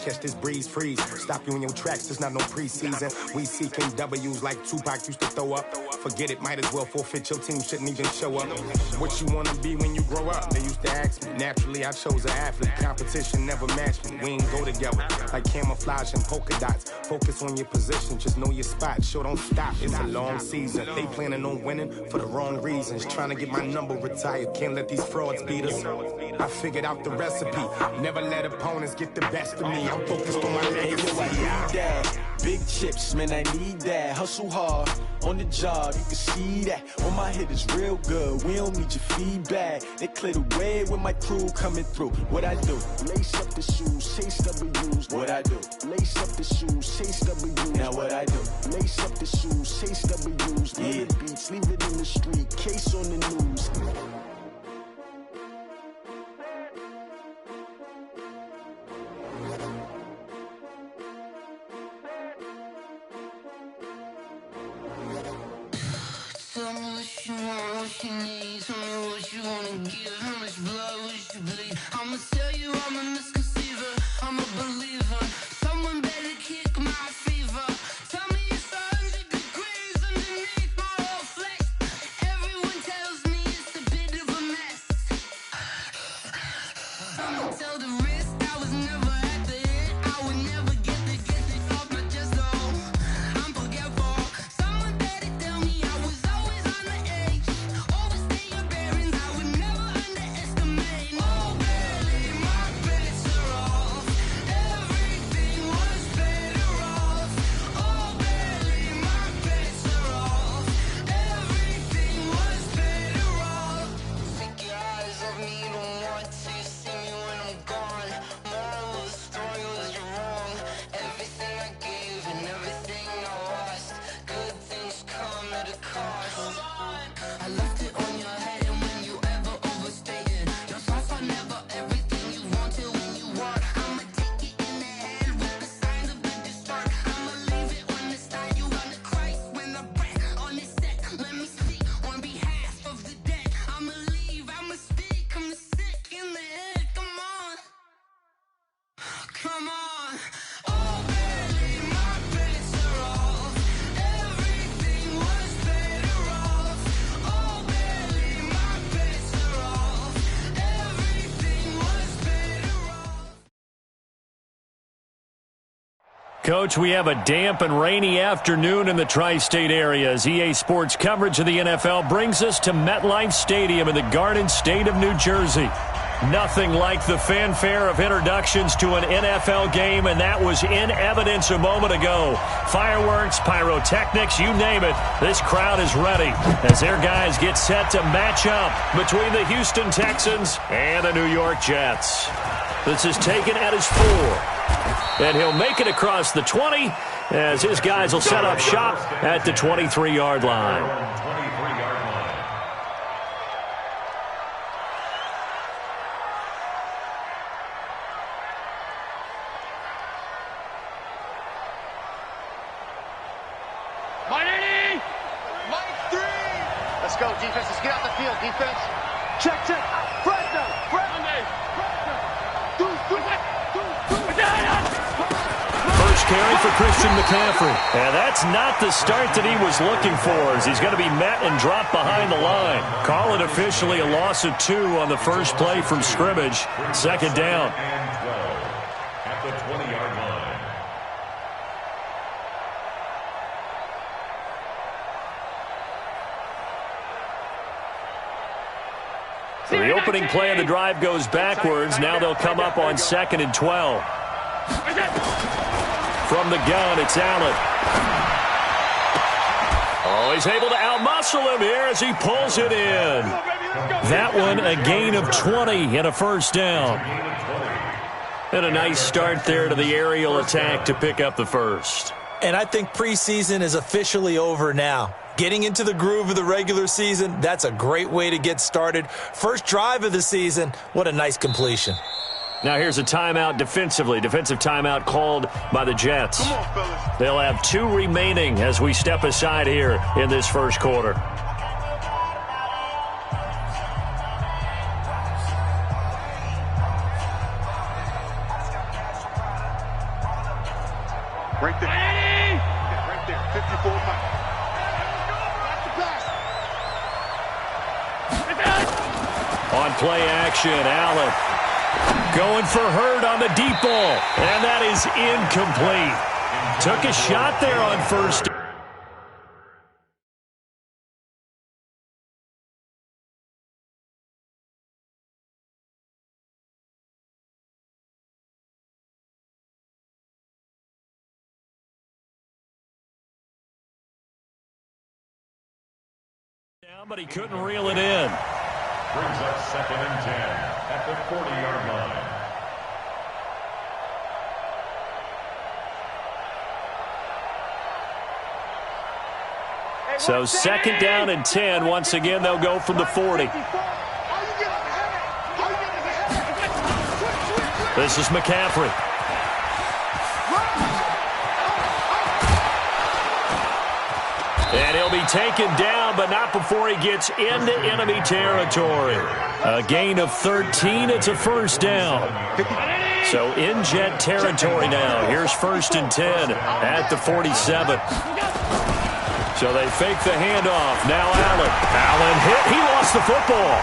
Catch this breeze, freeze. Stop you in your tracks, there's not no preseason. We seeking W's like Tupac used to throw up. Forget it, might as well forfeit, your team shouldn't even show up. What you wanna be when you grow up? They used to ask me. Naturally, I chose an athlete. Competition never matched me. We ain't go together like camouflage and polka dots. Focus on your position, just know your spot. Show don't stop, it's a long season. They planning on winning for the wrong reasons. Trying to get my number retired, can't let these frauds beat us. I figured out the recipe. Never let opponents get the best of me. I'm focused on my legacy. I need that. Big chips, man, I need that. Hustle hard on the job, you can see that. On my head is real good. We don't need your feedback. They clear the way with my crew coming through. What I do? Lace up the shoes, chase W's. What I do? Lace up the shoes, chase W's. Now what I do? Lace up the shoes, chase W's. Yeah. The beats, leave it in the street. Case on the news. Tell me what you want, what you need. Tell me what you wanna give. How much blood would you bleed? I'ma tell you I'm a misconceiver. I'm a believer. Someone better kick my fever. Tell me it's 100 degrees underneath my whole flesh. Everyone tells me it's a bit of a mess. I'ma tell the risk I was never at the hit. I would never get it off my chest though. I'm forgetful. Someone better tell me I was always on the edge. Overstay your bearings, I would never underestimate. Oh, barely, my bets are off. Everything was better off. Oh, barely, my bets are off. Everything was better off. Take your eyes off me, you don't want to see me when I'm gone. Moral of the story was you're wrong. Everything I gave and everything I lost. Good things come at a cost. I left it on your head, and when you ever overstay it, your thoughts are never everything you wanted when you want. I'ma take it in the head with the signs of the distort. I'ma leave it on the side. You run the Christ when the breath on this set. Let me speak on behalf of the dead. I'ma leave, I'ma speak. I'm sick in the head. Come on, come on. Oh, barely, my bets are off. Everything was better off. Oh, barely, my bets are off. Everything was better off. Coach, we have a damp and rainy afternoon in the tri-state area as EA Sports coverage of the NFL brings us to MetLife Stadium in the Garden State of New Jersey. Nothing like the fanfare of introductions to an NFL game, and that was in evidence a moment ago. Fireworks, pyrotechnics, you name it. This crowd is ready as their guys get set to match up between the Houston Texans and the New York Jets. This is taken at his 4. And he'll make it across the 20 as his guys will set up shop at the 23-yard line. Mike 3! Let's go, defense. Let's get out the field, defense. Check. Fresno. First carry for Christian McCaffrey. And that's not the start that he was looking for as he's going to be met and dropped behind the line. Call it officially a loss of 2 on the first play from scrimmage. Second down. At the 20-yard line. So the opening play of the drive goes backwards. Now they'll come up on 2nd and 12. From the gun, it's Allen. Oh, he's able to outmuscle him here as he pulls it in. That one, a gain of 20 and a first down. And a nice start there to the aerial attack to pick up the first. And I think preseason is officially over now. Getting into the groove of the regular season, that's a great way to get started. First drive of the season, what a nice completion. Now here's a timeout defensively. Defensive timeout called by the Jets. They'll have 2 remaining as we step aside here in this first quarter. Right there. Yeah, right there. 54 Mike. That's the pass. On play action, Allen going for Hurd on the deep ball, and that is incomplete. Took a shot there on first. But he couldn't reel it in. Brings up 2nd and 10 at the 40-yard line. So 2nd down and 10. Once again, they'll go from the 40. This is McCaffrey. And he'll be taken down, but not before he gets into enemy territory. A gain of 13. It's a first down. So in Jet territory now. Here's 1st and 10 at the 47. So they fake the handoff. Now Allen. Allen hit. He lost the football.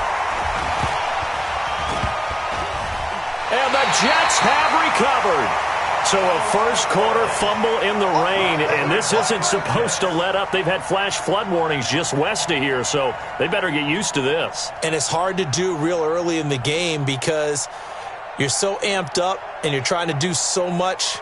And the Jets have recovered. So a first-quarter fumble in the rain, and this isn't supposed to let up. They've had flash flood warnings just west of here, so they better get used to this. And it's hard to do real early in the game because you're so amped up and you're trying to do so much.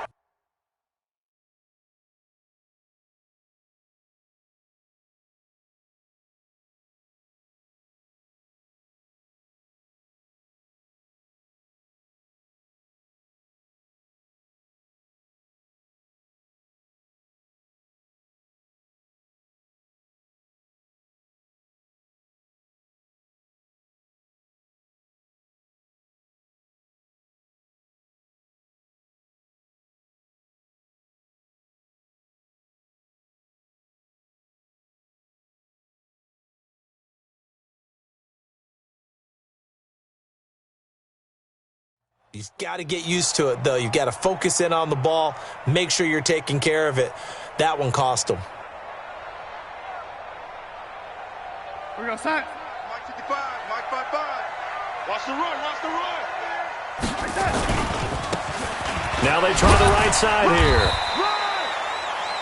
You've got to get used to it, though. You've got to focus in on the ball, make sure you're taking care of it. That one cost them. We're going to set. Mike 55, Mike 55. Watch the run, watch the run. Now they try the right side here.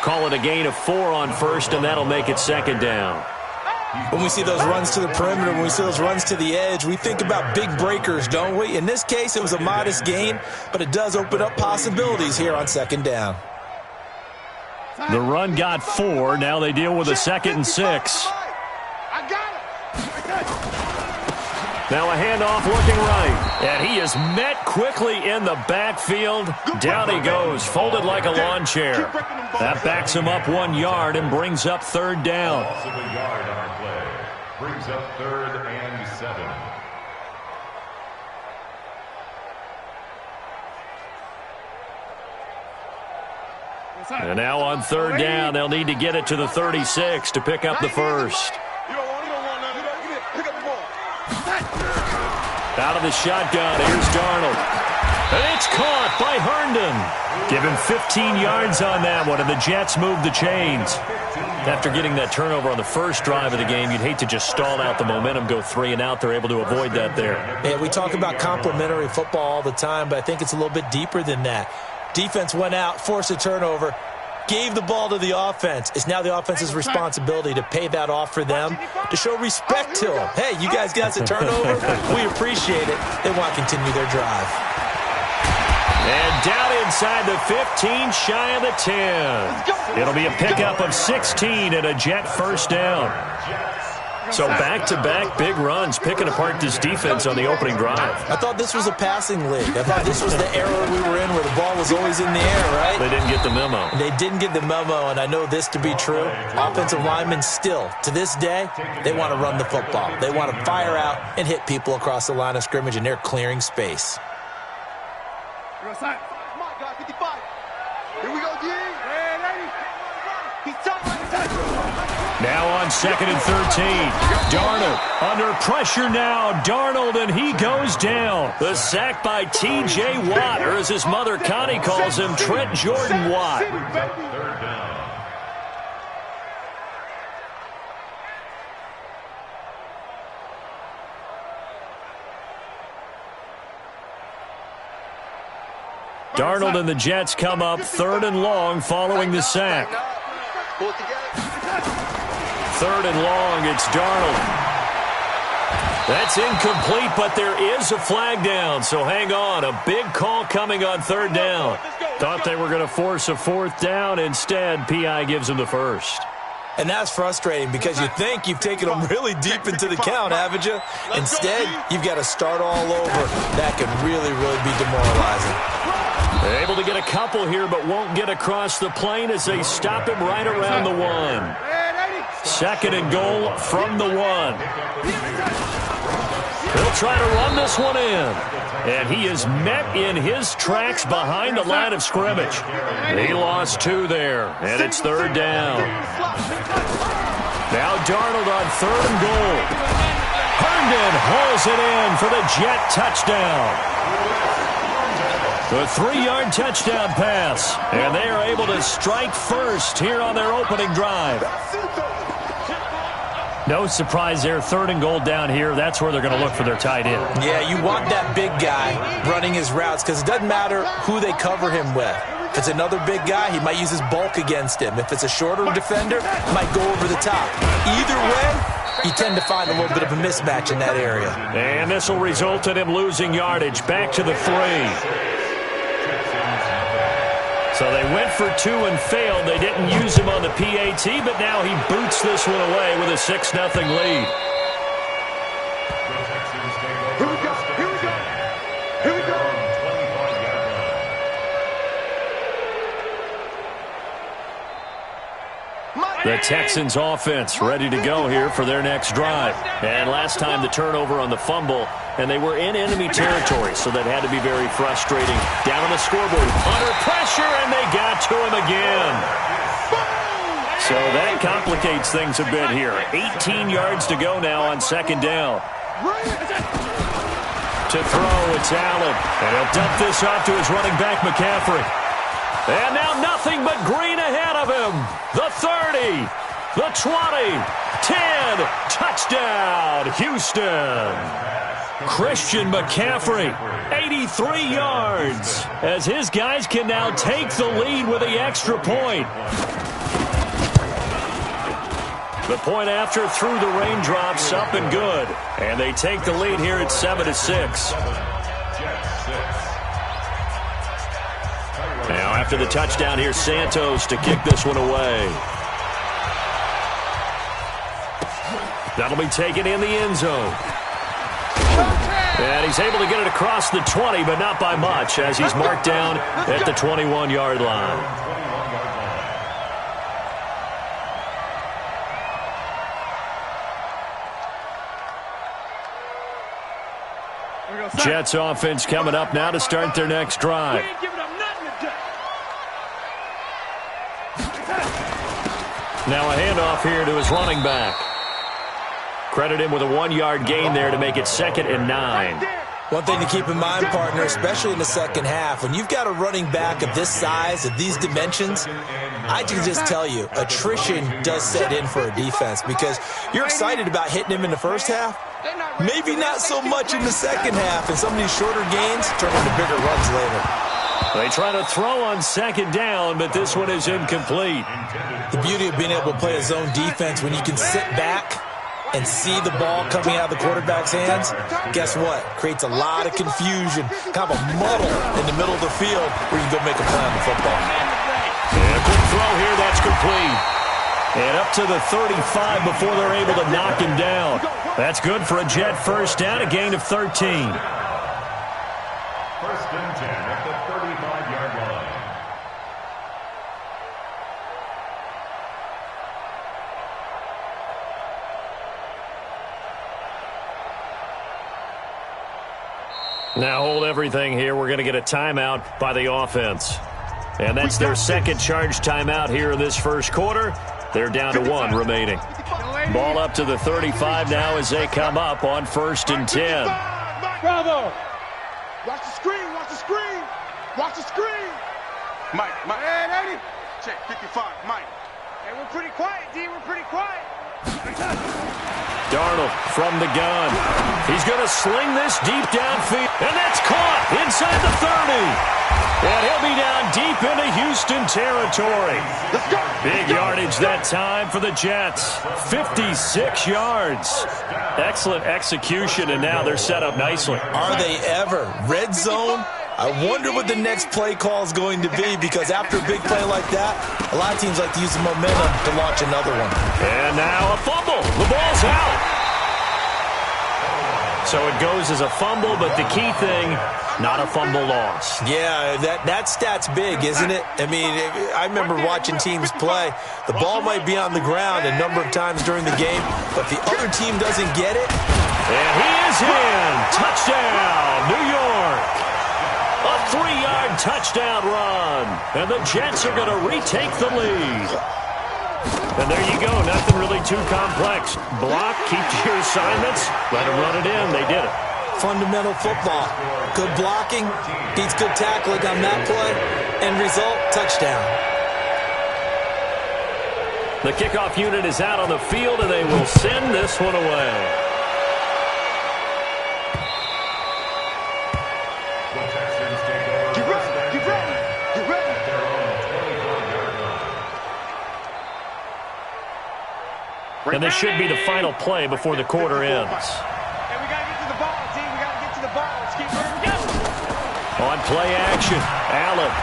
Call it a gain of 4 on first, and that'll make it 2nd down. When we see those runs to the perimeter, when we see those runs to the edge, we think about big breakers, don't we? In this case, it was a modest gain, but it does open up possibilities here on 2nd down. The run got 4. Now they deal with a 2nd and 6. Now a handoff looking right. And he is met quickly in the backfield. Down he goes, folded like a lawn chair. That backs him up 1 yard and brings up 3rd down. Loss of a yard on our play. Brings up 3rd and 7. And now on 3rd down, they'll need to get it to the 36 to pick up the first. Out of the shotgun, here's Darnold. And it's caught by Herndon. Give him 15 yards on that one, and the Jets move the chains. After getting that turnover on the first drive of the game, you'd hate to just stall out the momentum, go 3 and out. They're able to avoid that there. Yeah, we talk about complementary football all the time, but I think it's a little bit deeper than that. Defense went out, forced a turnover, gave the ball to the offense. It's now the offense's responsibility to pay that off for them, to show respect to them. Hey, you guys got a turnover. We appreciate it. They want to continue their drive. And down inside the 15, shy of the 10. It'll be a pickup of 16 and a Jet first down. So back-to-back big runs, picking apart this defense on the opening drive. I thought this was a passing league. I thought this was the era we were in where the ball was always in the air, right? They didn't get the memo. They didn't get the memo, and I know this to be true. Offensive linemen still, to this day, they want to run the football. They want to fire out and hit people across the line of scrimmage, and they're clearing space. Come on, guys, 55. Here we go, D. Hey, lady. He's tight. Now on 2nd and 13. Darnold under pressure now. Darnold, and he goes down. The sack by T.J. Watt, or as his mother Connie calls him, Trent Jordan Watt. Third down. Darnold and the Jets come up 3rd and long following the sack. 3rd and long, it's Darnold. That's incomplete, but there is a flag down, so hang on. A big call coming on 3rd down. Thought they were going to force a 4th down. Instead, P.I. gives them the first. And that's frustrating because you think you've taken them really deep into the count, haven't you? Instead, you've got to start all over. That could really, really be demoralizing. They're able to get a couple here, but won't get across the plane as they stop him right around the 1. 2nd and goal from the 1. He'll try to run this one in. And he is met in his tracks behind the line of scrimmage. He lost 2 there, and it's 3rd down. Now Darnold on 3rd and goal. Herndon hauls it in for the Jet touchdown. The 3-yard touchdown pass, and they are able to strike first here on their opening drive. No surprise there, 3rd and goal down here. That's where they're going to look for their tight end. Yeah, you want that big guy running his routes because it doesn't matter who they cover him with. If it's another big guy, he might use his bulk against him. If it's a shorter defender, he might go over the top. Either way, you tend to find a little bit of a mismatch in that area. And this will result in him losing yardage back to the 3. So they went for 2 and failed. They didn't use him on the PAT, but now he boots this one away with a 6-0 lead. Here we go. Here we go. Here we go. The Texans offense ready to go here for their next drive. And last time the turnover on the fumble, and they were in enemy territory, so that had to be very frustrating. Down on the scoreboard, under pressure, and they got to him again. So that complicates things a bit here. 18 yards to go now on 2nd down. To throw, it's Allen. And he'll dump this off to his running back, McCaffrey. And now nothing but green ahead of him. The 30, the 20, 10, touchdown, Houston. Christian McCaffrey, 83 yards, as his guys can now take the lead with the extra point. The point after through the raindrops, up and good. And they take the lead here at 7-6. Now after the touchdown, here's Santos to kick this one away. That'll be taken in the end zone. And he's able to get it across the 20, but not by much, as he's marked down at the 21-yard line. Jets offense coming up now to start their next drive. Now a handoff here to his running back. Credit him with a 1-yard gain there to make it 2nd and 9. One thing to keep in mind, partner, especially in the second half, when you've got a running back of this size, of these dimensions, I can just tell you, attrition does set in for a defense because you're excited about hitting him in the first half. Maybe not so much in the second half, and some of these shorter gains turn into bigger runs later. They try to throw on 2nd down, but this one is incomplete. The beauty of being able to play a zone defense when you can sit back and see the ball coming out of the quarterback's hands, guess what? Creates a lot of confusion, kind of a muddle in the middle of the field where you can go make a play on the football. And a quick throw here, that's complete. And up to the 35 before they're able to knock him down. That's good for a Jet first down, a gain of 13. 1st and 10 at the 35-yard line. Now hold everything here. We're going to get a timeout by the offense. And that's their second charge timeout here in this first quarter. They're down to 1 remaining. Ball up to the 35 now as they come up on 1st and 10. Bravo! Watch the screen, watch the screen! Watch the screen! Mike, hey, 80! Check, 55, Mike. Hey, we're pretty quiet, D, we're pretty quiet. Darnold from the gun. He's going to sling this deep downfield, and that's caught inside the 30. And he'll be down deep into Houston territory. Let's go! Big yardage that time for the Jets. 56 yards. Excellent execution, and now they're set up nicely. Are they ever? Red zone? I wonder what the next play call is going to be, because after a big play like that, a lot of teams like to use the momentum to launch another one. And now a fumble. The ball's out. So it goes as a fumble, but the key thing, not a fumble loss. Yeah, that stat's big, isn't it? I mean, I remember watching teams play. The ball might be on the ground a number of times during the game, but if the other team doesn't get it. And he is in. Touchdown, New York. A 3-yard touchdown run. And the Jets are going to retake the lead. And there you go. Nothing really too complex. Block, keep to your assignments. Let them run it in. They did it. Fundamental football. Good blocking beats good tackling on that play. End result, touchdown. The kickoff unit is out on the field, and they will send this one away. And this should be the final play before the quarter ends. And we got to get to the ball, team. We got to get to the ball. Let's keep moving. On play action, Allen.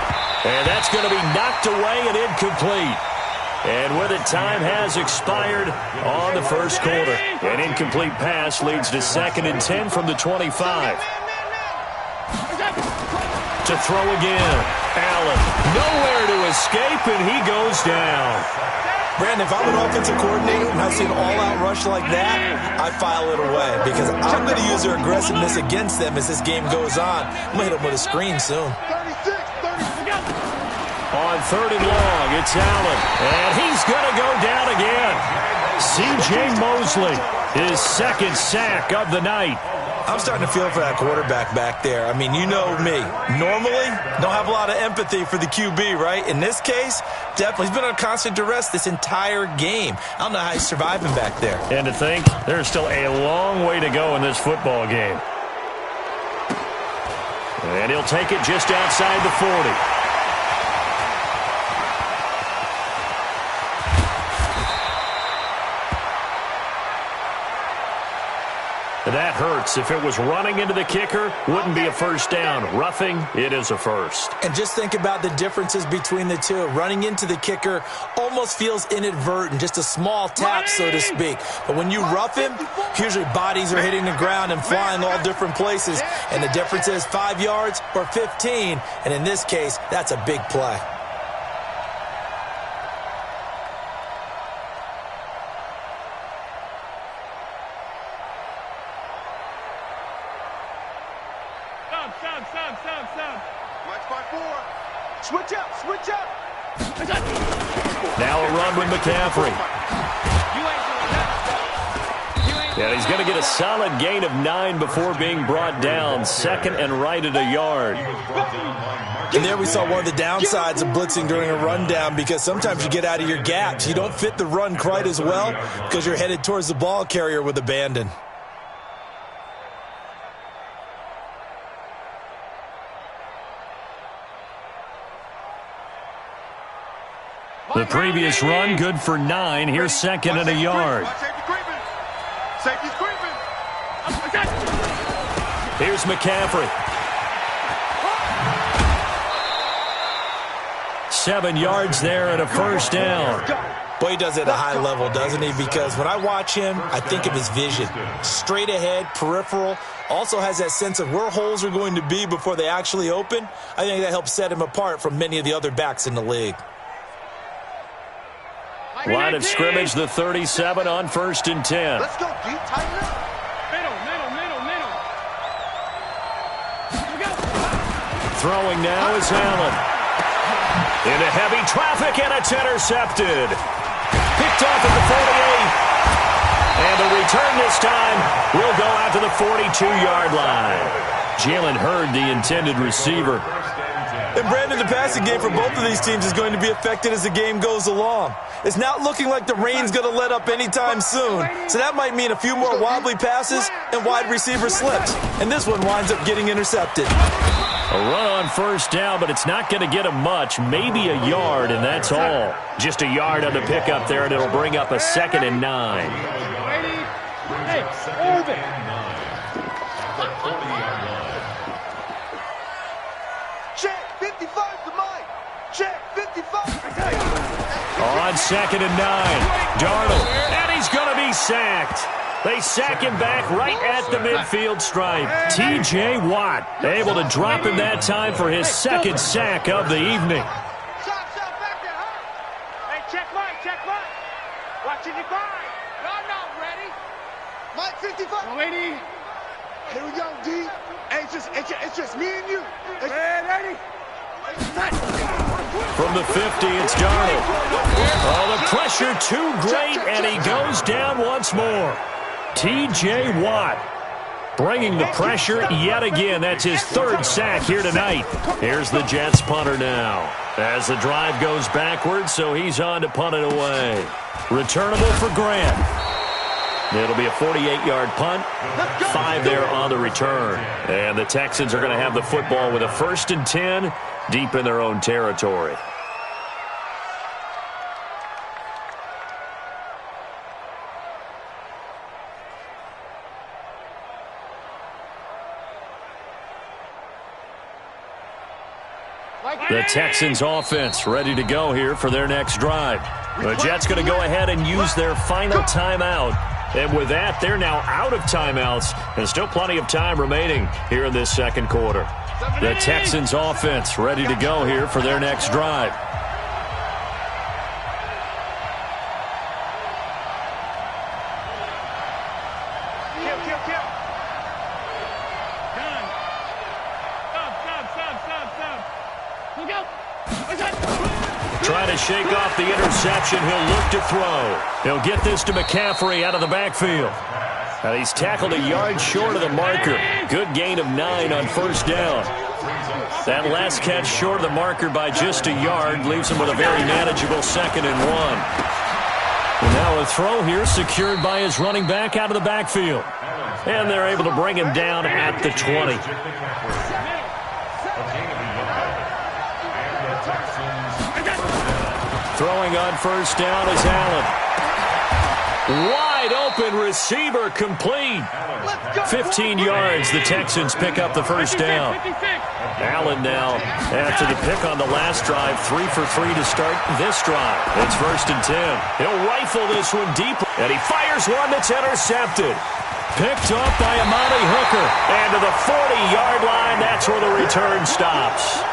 And that's going to be knocked away and incomplete. And with it, time has expired on the first quarter. An incomplete pass leads to 2nd and 10 from the 25. To throw again. Allen, nowhere to escape, and he goes down. Brandon, if I'm an offensive coordinator and I see an all-out rush like that, I file it away, because I'm going to use their aggressiveness against them as this game goes on. I'm going to hit them with a screen soon. 36, 30. On 3rd and long, it's Allen, and he's going to go down again. C.J. Mosley, his 2nd sack of the night. I'm starting to feel for that quarterback back there. I mean, you know me. Normally, don't have a lot of empathy for the QB, right? In this case, definitely. He's been on constant duress this entire game. I don't know how he's surviving back there. And to think, there's still a long way to go in this football game. And he'll take it just outside the 40. That hurts. If it was running into the kicker, wouldn't be a first down. Roughing, it is a first. And just think about the differences between the two. Running into the kicker almost feels inadvertent, just a small tap, so to speak. But when you rough him, usually bodies are hitting the ground and flying all different places. And the difference is 5 yards or 15. And in this case, that's a big play. Switch up, switch up. Now a run with McCaffrey. And he's going to get a solid gain of 9 before being brought down. 2nd and right at a yard. And there we saw one of the downsides of blitzing during a rundown, because sometimes you get out of your gaps. You don't fit the run quite as well because you're headed towards the ball carrier with abandon. The previous run, good for 9. Here's 2nd and a yard. Safety's creeping. Here's McCaffrey. 7 yards there and a first down. Boy, he does it at a high level, doesn't he? Because when I watch him, I think of his vision. Straight ahead, peripheral. Also has that sense of where holes are going to be before they actually open. I think that helps set him apart from many of the other backs in the league. Line of scrimmage, the 37 on 1st and 10. Let's go, D. Tighten up. Middle. Throwing now is Allen. Into heavy traffic, and it's intercepted. Picked off at the 48. And the return this time will go out to the 42-yard line. Jalen Hurd, the intended receiver. And Brandon, the passing game for both of these teams is going to be affected as the game goes along. It's not looking like the rain's going to let up anytime soon. So that might mean a few more wobbly passes and wide receiver slips. And this one winds up getting intercepted. A run on first down, but it's not going to get him much. Maybe a yard, and that's all. Just a yard on the pickup there, and it'll bring up a 2nd and 9. Hey, Irvin. Check, 55 to Mike. Check, 55. On 2nd and 9, Darnold, and he's going to be sacked. They sack him back right at the midfield stripe. T.J. Watt able to drop him that time for his 2nd sack of the evening. Shot, back there, huh? Hey, check Mike. Watching you guard. I'm not ready. Mike, 55. Ready. Here we go, D. Hey, it's just me and you. Ready. From the 50, it's Darnold. Oh, the pressure too great, and he goes down once more. T.J. Watt bringing the pressure yet again. That's his 3rd sack here tonight. Here's the Jets punter now. As the drive goes backwards, so he's on to punt it away. Returnable for Grant. It'll be a 48-yard punt. 5 there on the return. And the Texans are going to have the football with a 1st and 10 deep in their own territory. The Texans offense ready to go here for their next drive. The Jets going to go ahead and use their final timeout. And with that, they're now out of timeouts and still plenty of time remaining here in this 2nd quarter. The Texans offense ready to go here for their next drive. Kill. Trying to shake off the interception. He'll look to throw. He'll get this to McCaffrey out of the backfield. And he's tackled a yard short of the marker. Good gain of 9 on first down. That last catch short of the marker by just a yard leaves him with a very manageable 2nd and 1. And now a throw here secured by his running back out of the backfield. And they're able to bring him down at the 20. Throwing on first down is Allen. Wide open receiver complete. 15 yards. The Texans pick up the first down. Allen now, after the pick on the last drive, 3 for 3 to start this drive. It's 1st and 10. He'll rifle this one deep, and he fires one that's intercepted. Picked up by Amani Hooker. And to the 40-yard line, that's where the return stops.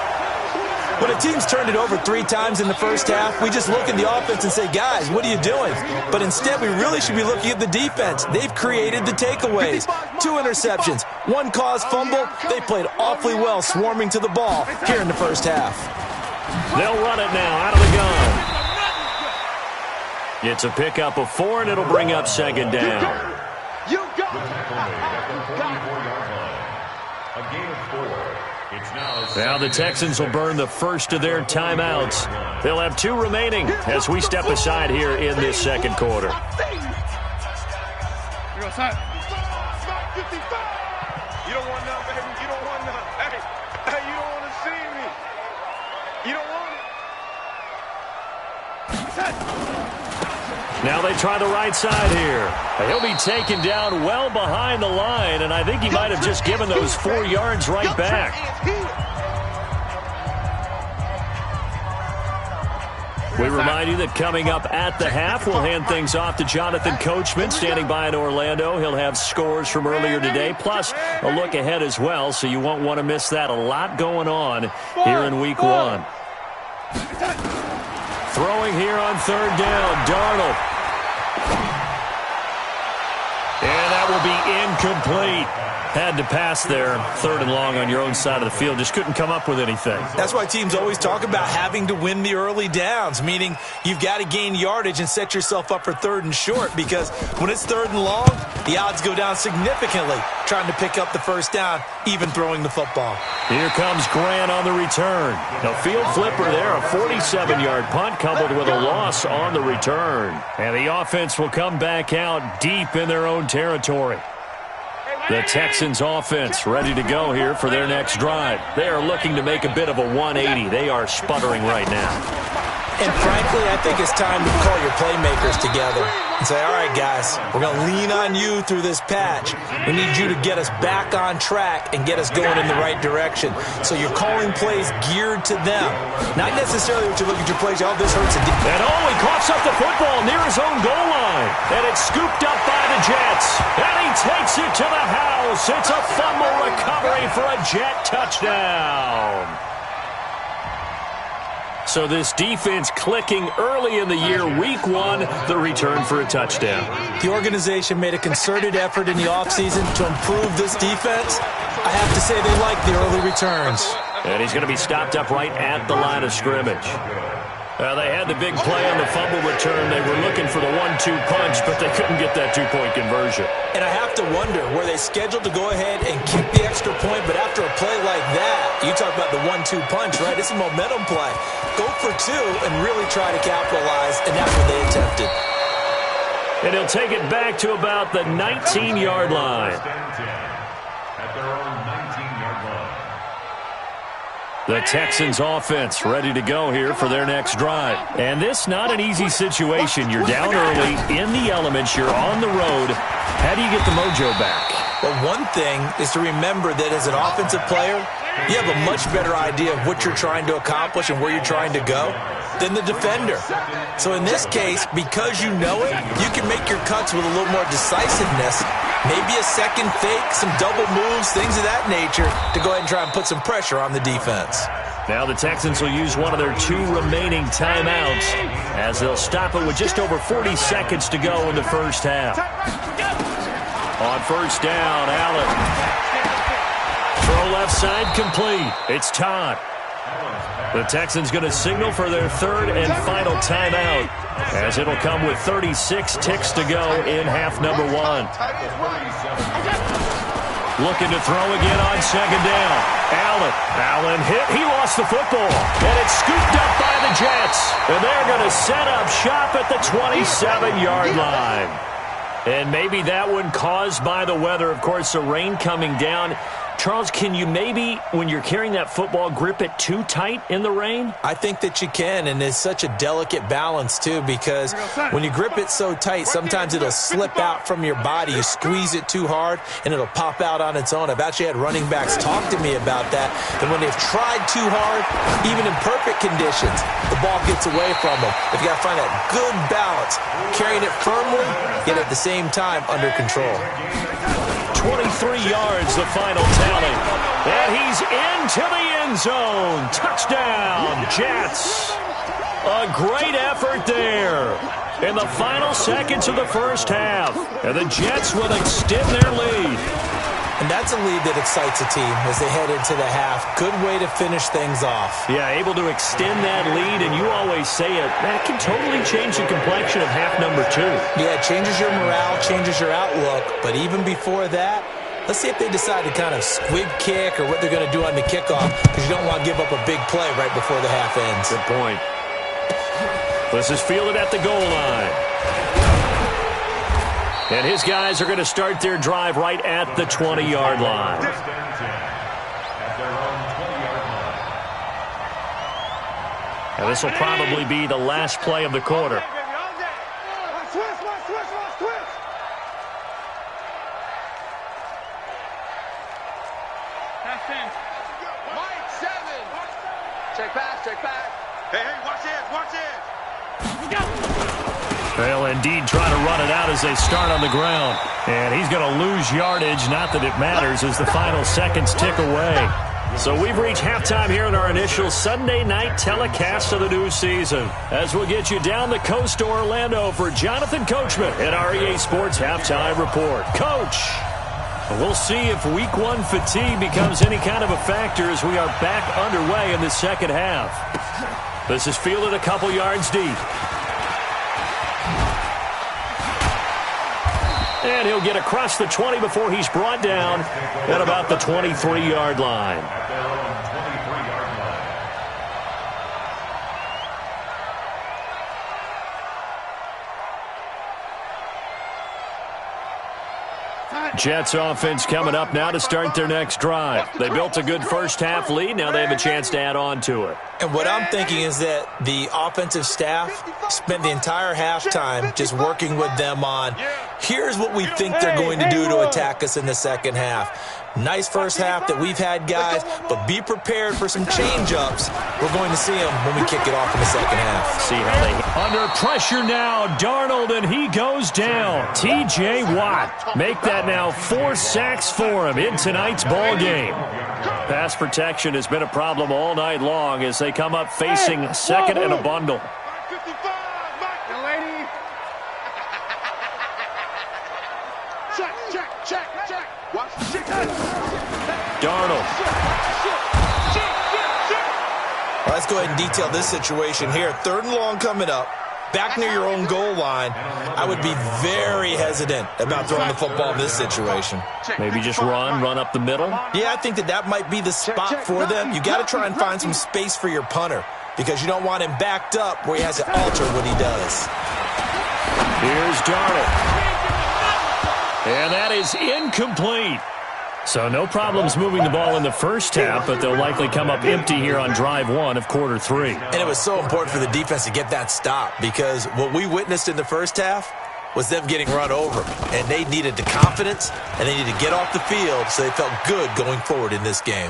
When a team's turned it over 3 times in the first half, we just look at the offense and say, guys, what are you doing? But instead, we really should be looking at the defense. They've created the takeaways. 2 interceptions, 1 caused fumble. They played awfully well swarming to the ball here in the first half. They'll run it now out of the gun. It's a pickup of 4, and it'll bring up 2nd down. You got it. A gain of 4. Now the Texans will burn the first of their timeouts. They'll have 2 remaining as we step aside here in this 2nd quarter. You don't want none, baby. You don't want none. Hey, you don't want to see me. You don't want it. Now they try the right side here. He'll be taken down well behind the line, and I think he might have just given those 4 yards right back. We remind you that coming up at the half, we'll hand things off to Jonathan Coachman, standing by in Orlando. He'll have scores from earlier today, plus a look ahead as well, so you won't want to miss that. A lot going on here in Week 1. Throwing here on 3rd down, Darnold. And that will be incomplete. Had to pass there, 3rd and long on your own side of the field. Just couldn't come up with anything. That's why teams always talk about having to win the early downs, meaning you've got to gain yardage and set yourself up for 3rd and short, because when it's 3rd and long, the odds go down significantly trying to pick up the first down, even throwing the football. Here comes Grant on the return. A field flipper there, a 47-yard punt coupled with a loss on the return. And the offense will come back out deep in their own territory. The Texans offense ready to go here for their next drive. They are looking to make a bit of a 180. They are sputtering right now. And frankly, I think it's time to call your playmakers together and say, all right, guys, we're going to lean on you through this patch. We need you to get us back on track and get us going in the right direction. So you're calling plays geared to them. Not necessarily what you look at your plays, oh, this hurts a deep. And he coughs up the football near his own goal line. And it's scooped up by the Jets. And he takes it to the house. It's a fumble recovery for a Jet touchdown. So this defense clicking early in the year, week 1, the return for a touchdown. The organization made a concerted effort in the offseason to improve this defense. I have to say they like the early returns. And he's going to be stopped up right at the line of scrimmage. They had the big play on the fumble return. They were looking for the 1-2 punch, but they couldn't get that two-point conversion. And I have to wonder, were they scheduled to go ahead and kick the extra point, but after a play like that, you talk about the 1-2 punch, right? It's a momentum play. Go for 2 and really try to capitalize, and that's what they attempted. And he'll take it back to about the 19-yard line. At their own 19-yard line. The Texans offense ready to go here for their next drive. And this not an easy situation. You're down early, in the elements, you're on the road. How do you get the mojo back? Well, one thing is to remember that as an offensive player, you have a much better idea of what you're trying to accomplish and where you're trying to go than the defender. So in this case, because you know it, you can make your cuts with a little more decisiveness. Maybe a second fake, some double moves, things of that nature to go ahead and try and put some pressure on the defense. Now the Texans will use one of their 2 remaining timeouts as they'll stop it with just over 40 seconds to go in the first half. On first down, Allen. Throw left side complete. It's Todd. The Texans going to signal for their 3rd and final timeout as it'll come with 36 ticks to go in half number 1. Looking to throw again on 2nd down. Allen hit. He lost the football. And it's scooped up by the Jets. And they're going to set up shop at the 27-yard line. And maybe that one caused by the weather. Of course, the rain coming down. Charles, can you maybe, when you're carrying that football, grip it too tight in the rain? I think that you can, and it's such a delicate balance, too, because when you grip it so tight, sometimes it'll slip out from your body. You squeeze it too hard, and it'll pop out on its own. I've actually had running backs talk to me about that when they've tried too hard, even in perfect conditions, the ball gets away from them. If you got to find that good balance, carrying it firmly, yet at the same time under control. 23 yards, the final tally. And he's into the end zone. Touchdown, Jets. A great effort there in the final seconds of the first half. And the Jets will extend their lead. And that's a lead that excites a team as they head into the half. Good way to finish things off. Yeah, able to extend that lead, and you always say it, that can totally change the complexion of half number 2. Yeah, it changes your morale, changes your outlook. But even before that, let's see if they decide to kind of squib kick or what they're going to do on the kickoff, because you don't want to give up a big play right before the half ends. Good point. This is fielded at the goal line. And his guys are going to start their drive right at the 20-yard line. And this will probably be the last play of the quarter. Check back. Hey, watch it. They'll indeed try to run it out as they start on the ground. And he's going to lose yardage, not that it matters, as the final seconds tick away. So we've reached halftime here in our initial Sunday night telecast of the new season. As we'll get you down the coast to Orlando for Jonathan Coachman at our EA Sports Halftime Report. Coach, we'll see if Week 1 fatigue becomes any kind of a factor as we are back underway in the second half. This is fielded a couple yards deep. And he'll get across the 20 before he's brought down at about the 23-yard line. Jets offense coming up now to start their next drive. They built a good first-half lead. Now they have a chance to add on to it. And what I'm thinking is that the offensive staff spent the entire halftime just working with them on, here's what we think they're going to do to attack us in the second half. Nice first half that we've had, guys, but be prepared for some change-ups. We're going to see them when we kick it off in the second half. See how they... Under pressure now, Darnold, and he goes down. T.J. Watt. Make that now 4 sacks for him in tonight's ball game. Pass protection has been a problem all night long as they come up facing second and a bundle. Darnold. Well, let's go ahead and detail this situation here. 3rd and long coming up. Back near your own goal line. I would be very hesitant about throwing the football in this situation. Maybe just run up the middle? Yeah, I think that might be the spot for them. You got to try and find some space for your punter because you don't want him backed up where he has to alter what he does. Here's Darnold. And that is incomplete. So no problems moving the ball in the first half, but they'll likely come up empty here on drive 1 of quarter 3. And it was so important for the defense to get that stop because what we witnessed in the first half was them getting run over. And they needed the confidence, and they needed to get off the field so they felt good going forward in this game.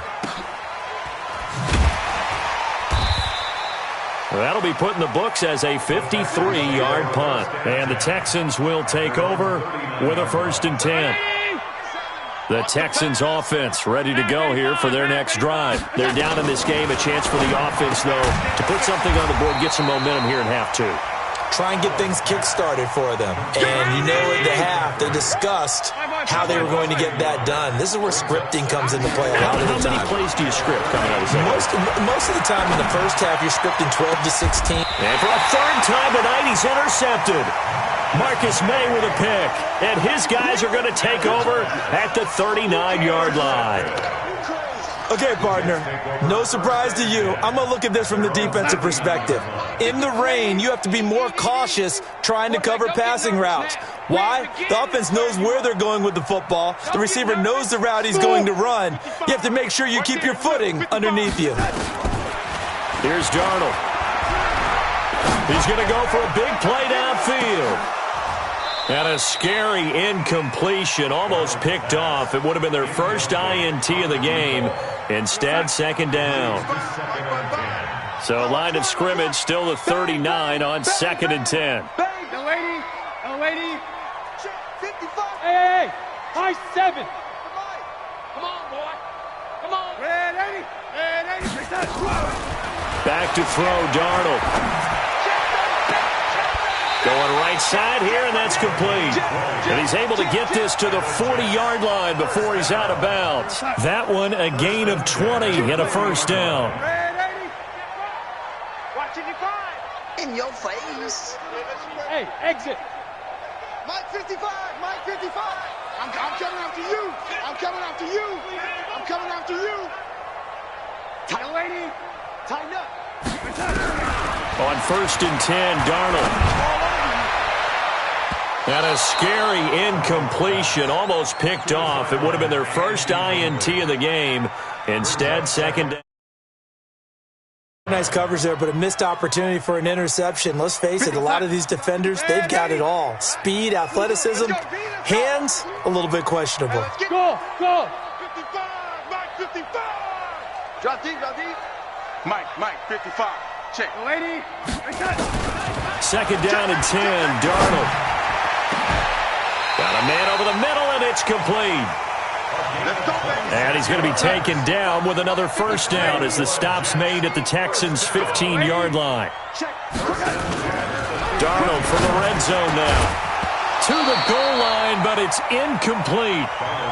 Well, that'll be put in the books as a 53-yard punt. And the Texans will take over with a 1st and 10. The Texans offense ready to go here for their next drive. They're down in this game. A chance for the offense, though, to put something on the board, get some momentum here in half 2. Try and get things kick-started for them. And you know in the half, they discussed how they were going to get that done. This is where scripting comes into play a lot of the time. How many plays do you script coming out of this? Most of the time in the first half, you're scripting 12 to 16. And for a 3rd time tonight, he's intercepted. Marcus May with a pick, and his guys are going to take over at the 39-yard line. Okay, partner, no surprise to you. I'm going to look at this from the defensive perspective. In the rain, you have to be more cautious trying to cover passing routes. Why? The offense knows where they're going with the football. The receiver knows the route he's going to run. You have to make sure you keep your footing underneath you. Here's Darnold. He's going to go for a big play downfield. And a scary incompletion, almost picked off. It would have been their first INT of the game. Instead, 2nd down. So line of scrimmage still the 39 on 2nd and 10. The lady. 55. Hey, high 7. Come on, boy. Come on. Red 80. Back to throw, Darnold. Going right side here, and that's complete. And he's able to get this to the 40-yard line before he's out of bounds. That one, a gain of 20 and a 1st down. In your face. Hey, exit. Mike 55. I'm coming after you. I'm coming after you. Tight lady. Tighten up. On 1st and 10, Darnold. And a scary incompletion, almost picked off. It would have been their first INT of the game. Instead, 2nd down. Nice coverage there, but a missed opportunity for an interception. Let's face it, a lot of these defenders, they've got it all. Speed, athleticism, hands, a little bit questionable. Go. 55, Mike 55. Drop deep. Mike 55. Check. Lady. 2nd down and 10, Darnold. Got a man over the middle, and it's complete. And he's going to be taken down with another first down as the stop's made at the Texans' 15-yard line. Darnold from the red zone now. To the goal line, but it's incomplete.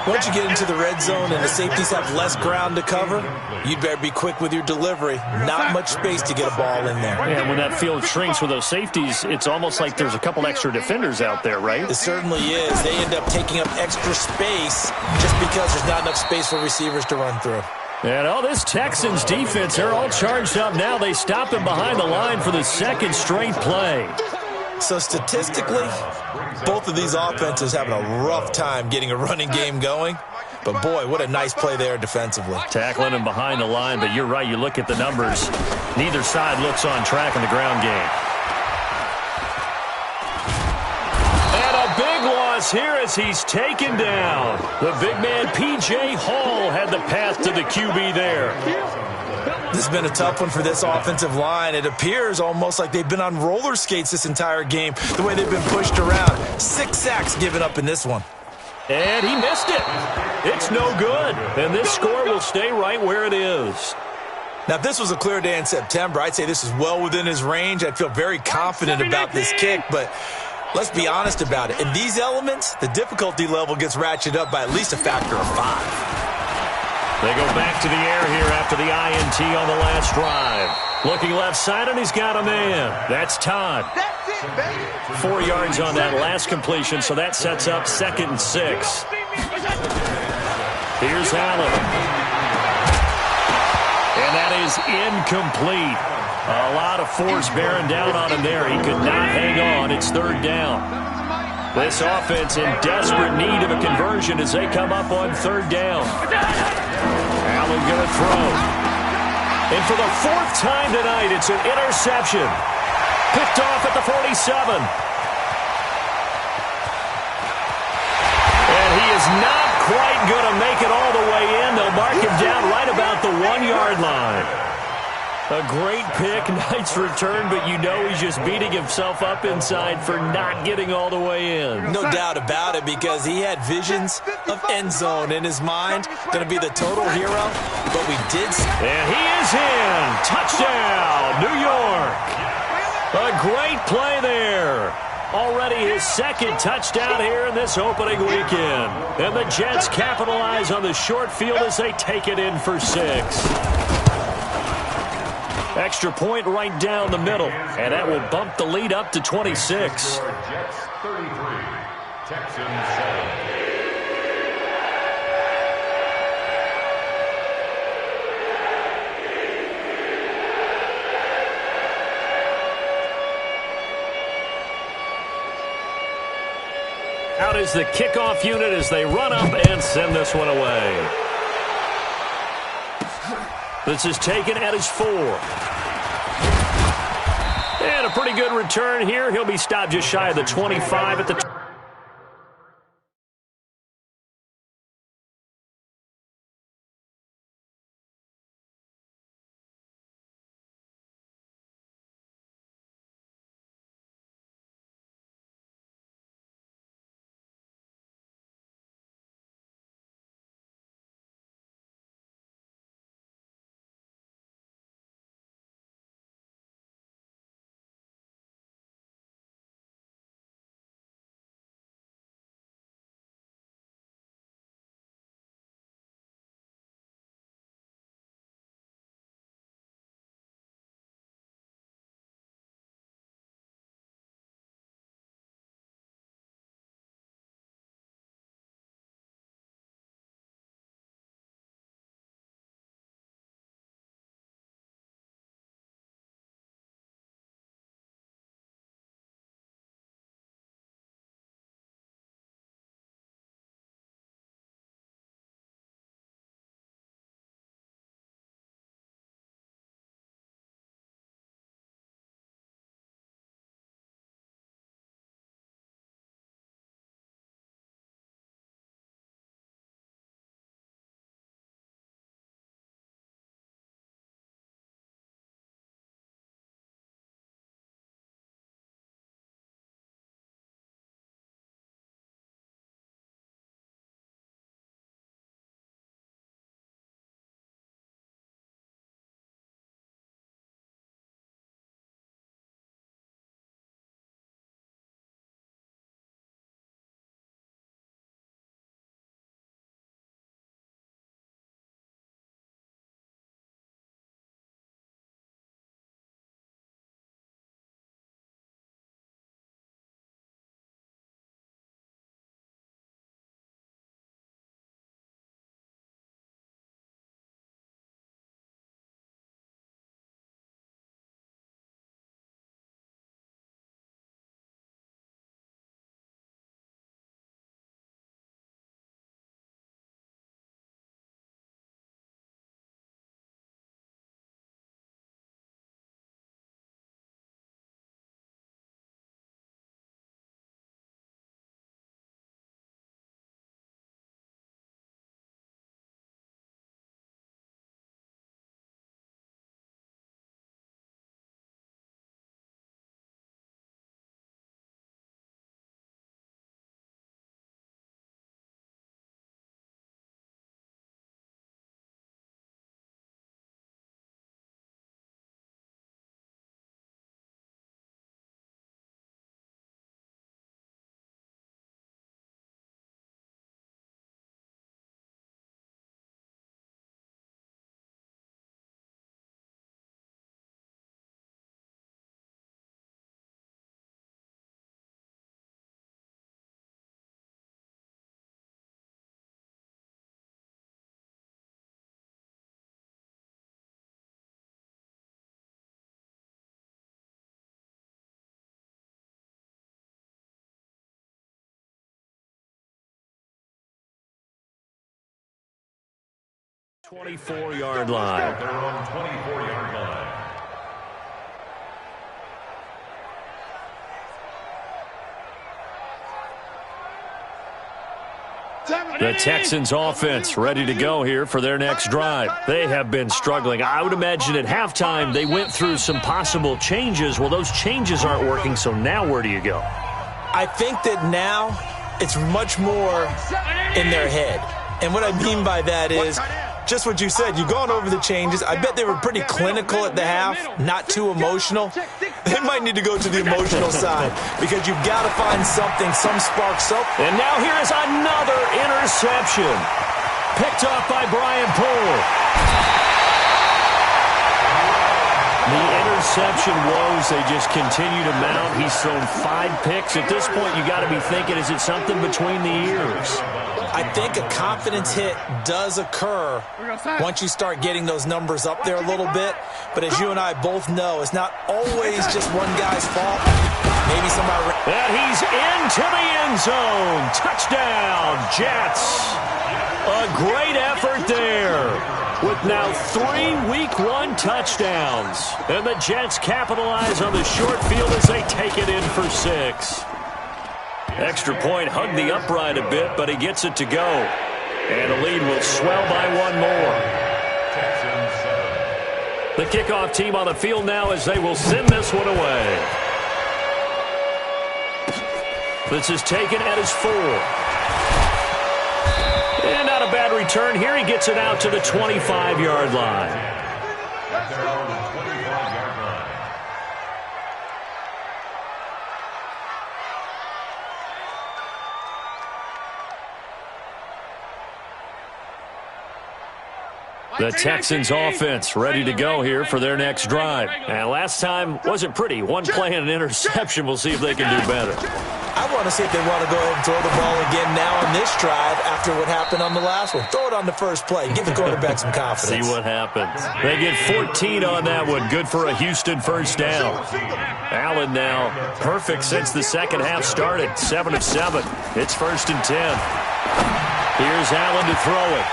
Once you get into the red zone and the safeties have less ground to cover, you'd better be quick with your delivery. Not much space to get a ball in there. And when that field shrinks with those safeties, it's almost like there's a couple extra defenders out there, right? It certainly is. They end up taking up extra space just because there's not enough space for receivers to run through. And all this Texans defense, they're all charged up now. They stop him behind the line for the second straight play. So statistically, both of these offenses having a rough time getting a running game going. But, boy, what a nice play there defensively. Tackling him behind the line, but you're right. You look at the numbers. Neither side looks on track in the ground game. And a big loss here as he's taken down. The big man, P.J. Hall, had the path to the QB there. This has been a tough one for this offensive line. It appears almost like they've been on roller skates this entire game, the way they've been pushed around. 6 sacks given up in this one. And he missed it. It's no good. And this score will stay right where it is. Now, if this was a clear day in September, I'd say this is well within his range. I'd feel very confident about this kick, but let's be honest about it. In these elements, the difficulty level gets ratcheted up by at least a factor of 5. They go back to the air here after the INT on the last drive. Looking left side, and he's got a man. That's Todd. 4 yards on that last completion, so that sets up 2nd and 6. Here's Allen. And that is incomplete. A lot of force bearing down on him there. He could not hang on. It's 3rd down. This offense in desperate need of a conversion as they come up on 3rd down. Allen going to throw. And for the 4th time tonight, it's an interception. Picked off at the 47. And he is not quite going to make it all the way in. They'll mark him down right about the 1-yard line. A great pick, nice return, but you know he's just beating himself up inside for not getting all the way in. No doubt about it, because he had visions of end zone in his mind. Going to be the total hero, but we did. And he is in. Touchdown, New York. A great play there. Already his 2nd touchdown here in this opening weekend. And the Jets capitalize on the short field as they take it in for 6. Extra point right down the middle, and that will bump the lead up to 26. Jets 33, Texans 7. Out is the kickoff unit as they run up and send this one away. This is taken at his 4. And a pretty good return here. He'll be stopped just shy of the 25 at the 24-yard line. At their own 24-yard line. The Texans offense ready to go here for their next drive. They have been struggling. I would imagine at halftime they went through some possible changes. Well, those changes aren't working, so now where do you go? I think that now it's much more in their head. And what I mean by that is just what you said. You've gone over the changes. I bet they were pretty clinical at the half, not too emotional. They might need to go to the emotional side because you've got to find something, some spark. And now here is another interception. Picked off by Brian Poole. The interception woes, they just continue to mount. He's thrown 5 picks. At this point, you got to be thinking, is it something between the ears? I think a confidence hit does occur once you start getting those numbers up there a little bit. But as you and I both know, it's not always just one guy's fault. Maybe somebody... And he's into the end zone. Touchdown, Jets. A great effort there with now 3 Week 1 touchdowns. And the Jets capitalize on the short field as they take it in for 6. Extra point hugged the upright a bit, but he gets it to go. And the lead will swell by 1 more. The kickoff team on the field now as they will send this one away. This is taken at his 4. And not a bad return here. He gets it out to the 25-yard line. The Texans offense ready to go here for their next drive. And last time wasn't pretty. 1 play and an interception. We'll see if they can do better. I want to see if they want to go ahead and throw the ball again now on this drive after what happened on the last one. Throw it on the first play. Give the quarterback some confidence. See what happens. They get 14 on that one. Good for a Houston first down. Allen now perfect since the second half started. 7 of 7. It's 1st and 10. Here's Allen to throw it.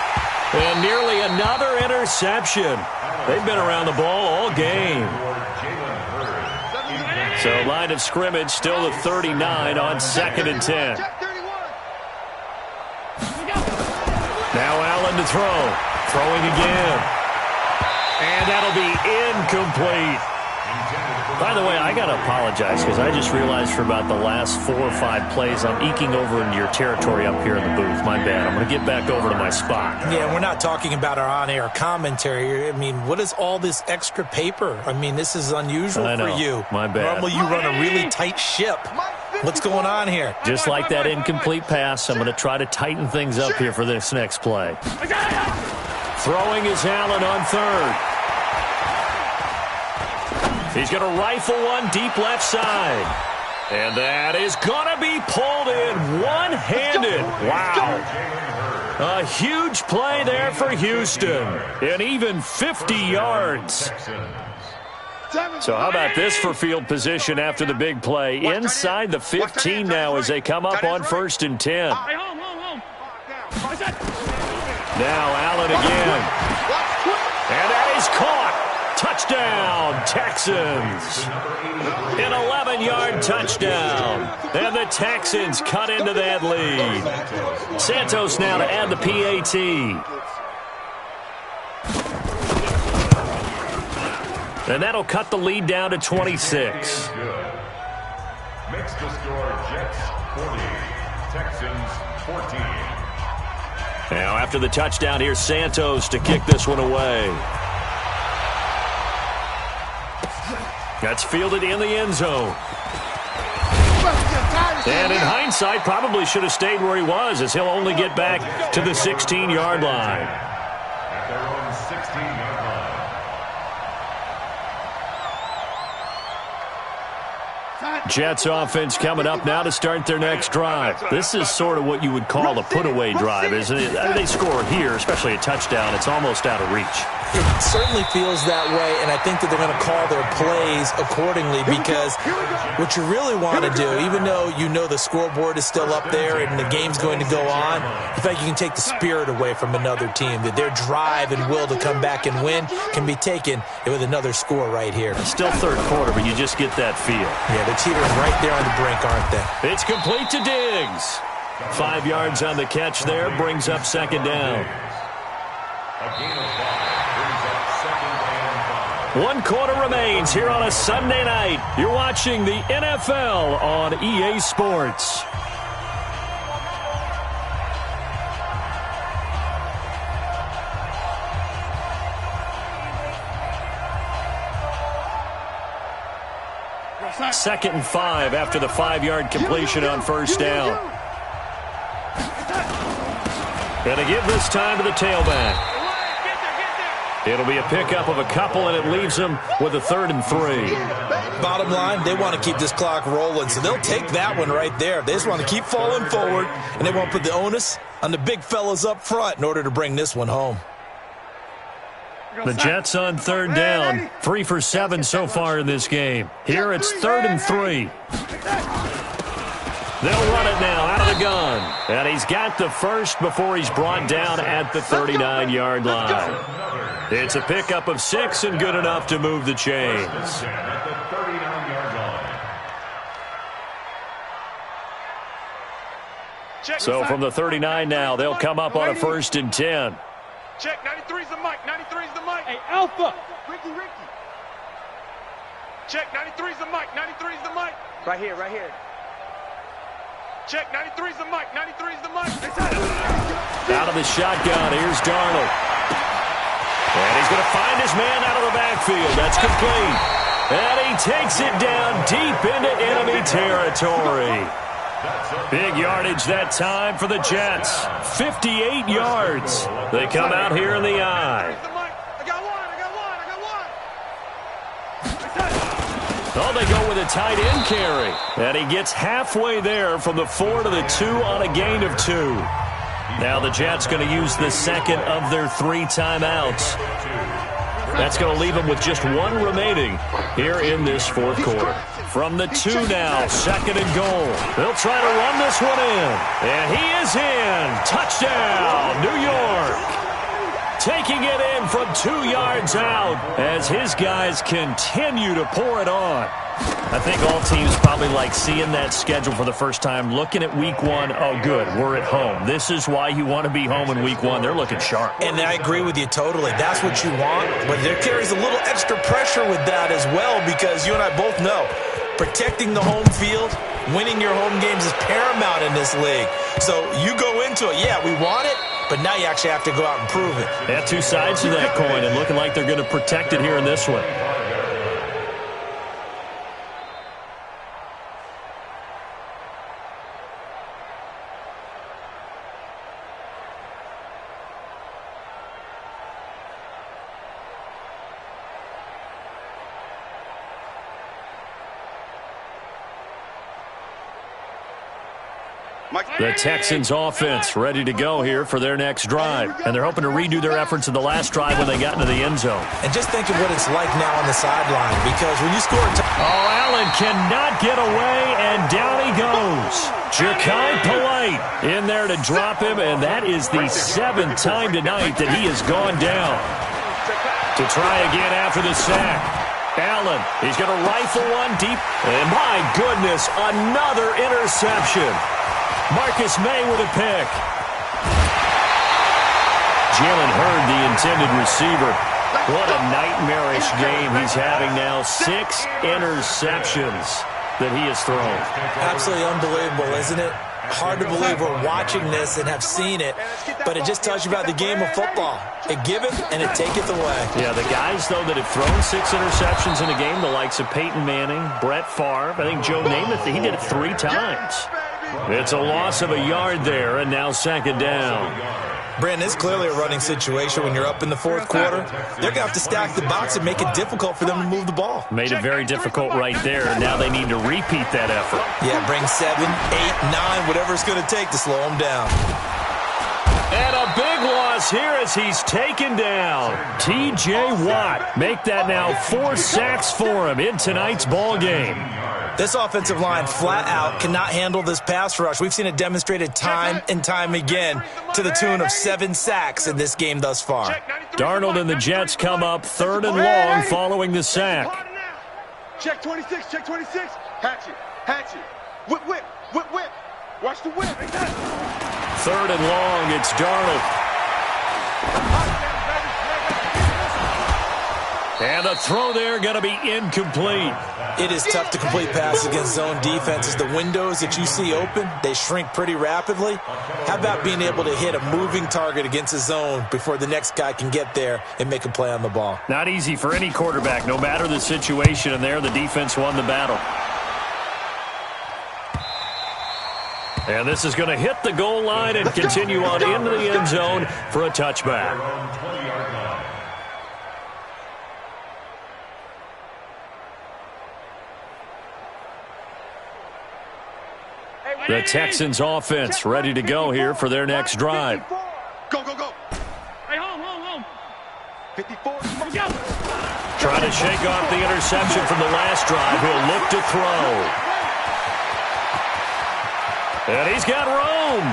And nearly another interception. They've been around the ball all game. So line of scrimmage still the 39 on 2nd and 10. Now Allen to throw. Throwing again. And that'll be incomplete. By the way, I got to apologize because I just realized for about the last 4 or 5 plays I'm eking over into your territory up here in the booth. My bad. I'm going to get back over to my spot. Yeah, we're not talking about our on-air commentary. I mean, what is all this extra paper? I mean, this is unusual for you. My bad. Normally you run a really tight ship. What's going on here? Just like that incomplete pass, I'm going to try to tighten things up here for this next play. Throwing is Allen on 3rd. He's going to rifle one deep left side. And that is going to be pulled in one-handed. Wow. A huge play there for Houston. And even 50 yards. So how about this for field position after the big play? Inside the 15 now as they come up on 1st and 10. Now Allen again. And that is caught. Touchdown, Texans. An 11-yard touchdown. And the Texans cut into that lead. Santos now to add the PAT. And that'll cut the lead down to 26. Makes the score Jets 40, Texans 14. Now after the touchdown, here's Santos to kick this one away. That's fielded in the end zone. And in hindsight, probably should have stayed where he was as he'll only get back to the 16-yard line. At their own 16-yard line. Jets offense coming up now to start their next drive. This is sort of what you would call a put-away drive, isn't it? They score here, especially a touchdown. It's almost out of reach. It certainly feels that way, and I think that they're going to call their plays accordingly, because what you really want to do, even though you know the scoreboard is still up there and the game's going to go on, you think you can take the spirit away from another team, that their drive and will to come back and win can be taken with another score right here. Still third quarter, but you just get that feel. Yeah, the teetering right there on the brink, aren't they? It's complete to Diggs. 5 yards on the catch there, brings up second down. A gain of 5 brings up second and 5. 1 quarter remains here on a Sunday night. You're watching the NFL on EA Sports. Second and 5 after the 5-yard completion on first down. Gonna give this time to the tailback. It'll be a pickup of a couple, and it leaves them with a 3rd and 3. Bottom line, they want to keep this clock rolling, so they'll take that one right there. They just want to keep falling forward, and they won't put the onus on the big fellas up front in order to bring this one home. The Jets on 3rd down. 3 for 7 so far in this game. Here it's 3rd and 3. They'll run it now out of the gun. And he's got the first before he's brought down at the 39-yard line. It's a pickup of 6 and good enough to move the chains. At the 39-yard line. So from the 39 now, they'll come up on a 1st and 10. Check, 93's the mic, 93's the mic. Hey, Alpha. Ricky. Check, 93's the mic, 93's the mic. Right here, right here. Check, 93's the mic, 93's the mic. Out of the shotgun, here's Darnold. And he's going to find his man out of the backfield. That's complete. And he takes it down deep into enemy territory. Big yardage that time for the Jets. 58 yards. They come out here in the eye. Oh, they go with a tight end carry. And he gets halfway there from the 4 to the 2 on a gain of 2. Now the Jets going to use the second of their 3 timeouts. That's going to leave them with just 1 remaining here in this 4th quarter. From the 2 now, 2nd and goal. They'll try to run this one in. And he is in. Touchdown, New York. Taking it in from 2 yards out as his guys continue to pour it on. I think all teams probably like seeing that schedule for the first time, looking at week 1. Oh, good, we're at home. This is why you want to be home in week 1. They're looking sharp. And I agree with you totally. That's what you want. But there carries a little extra pressure with that as well, because you and I both know protecting the home field, winning your home games is paramount in this league. So you go into it, yeah, we want it, but now you actually have to go out and prove it. They have 2 sides to that coin, and looking like they're going to protect it here in this one. The Texans offense ready to go here for their next drive. And they're hoping to redo their efforts in the last drive when they got into the end zone. And just think of what it's like now on the sideline, because when you score Allen cannot get away, and down he goes. Ja'Kai Polite in there to drop him, and that is the 7th time tonight that he has gone down. To try again after the sack. Allen, he's going to rifle one deep. And my goodness, another interception. Marcus May with a pick. Jalen Hurd, the intended receiver. What a nightmarish game he's having now. 6 interceptions that he has thrown. Absolutely unbelievable, isn't it? Hard to believe we're watching this and have seen it, but it just tells you about the game of football. It giveth and it taketh away. Yeah, the guys, though, that have thrown 6 interceptions in a game, the likes of Peyton Manning, Brett Favre, I think Joe Namath, he did it 3 times. It's a loss of a yard there, and now 2nd down. Brandon, it's clearly a running situation when you're up in the 4th quarter. They're going to have to stack the box and make it difficult for them to move the ball. Made it very difficult right there, and now they need to repeat that effort. Yeah, bring 7, 8, 9, whatever it's going to take to slow them down. And a big loss here as he's taken down. T.J. Watt make that now 4 sacks for him in tonight's ball game. This offensive line flat out cannot handle this pass rush. We've seen it demonstrated time and time again to the tune of 7 sacks in this game thus far. Darnold and the Jets come up 3rd and long following the sack. Check 26, check 26. Hatchet, hatchet. Whip, whip, whip, whip. Watch the whip. 3rd and long, it's Darnold. And the throw there going to be incomplete. It is tough to complete passes against zone defenses. The windows that you see open, they shrink pretty rapidly. How about being able to hit a moving target against a zone before the next guy can get there and make a play on the ball? Not easy for any quarterback, no matter the situation. And there, the defense won the battle. And this is going to hit the goal line and continue on into the end zone for a touchback. The Texans offense ready to go here for their next drive. Go, go, go. Hey, home. 54. Go. Trying to shake off the interception from the last drive. He'll look to throw. And he's got room.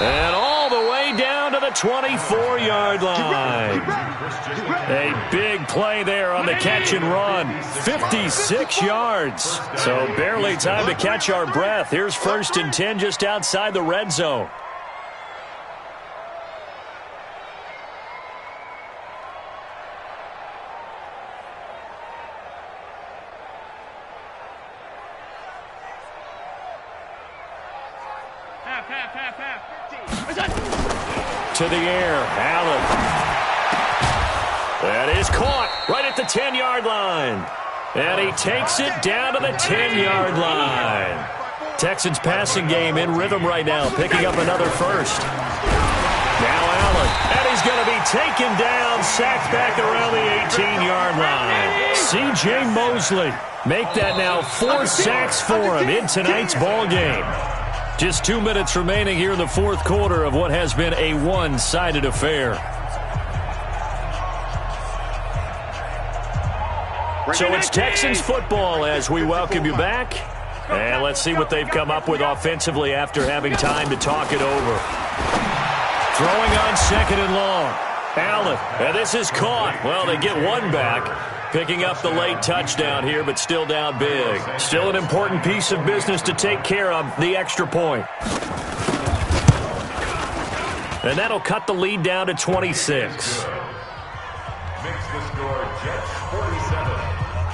And all the way down to the 24-yard line. A big play there on the catch and run. 56 yards. So barely time to catch our breath. Here's 1st and 10 just outside the red zone. To the air, Allen. That is caught right at the 10-yard line. And he takes it down to the 10-yard line. Texans passing game in rhythm right now, picking up another first. Now Allen, and he's going to be taken down, sacked back around the 18-yard line. C.J. Mosley make that now 4 sacks for him in tonight's ball game. Just 2 minutes remaining here in the 4th quarter of what has been a one-sided affair. So it's Texans football as we welcome you back. And let's see what they've come up with offensively after having time to talk it over. Throwing on 2nd and long. Allen, and this is caught. Well, they get one back. Picking up the late touchdown here, but still down big. Still an important piece of business to take care of, the extra point. And that'll cut the lead down to 26. Makes the score Jets 47,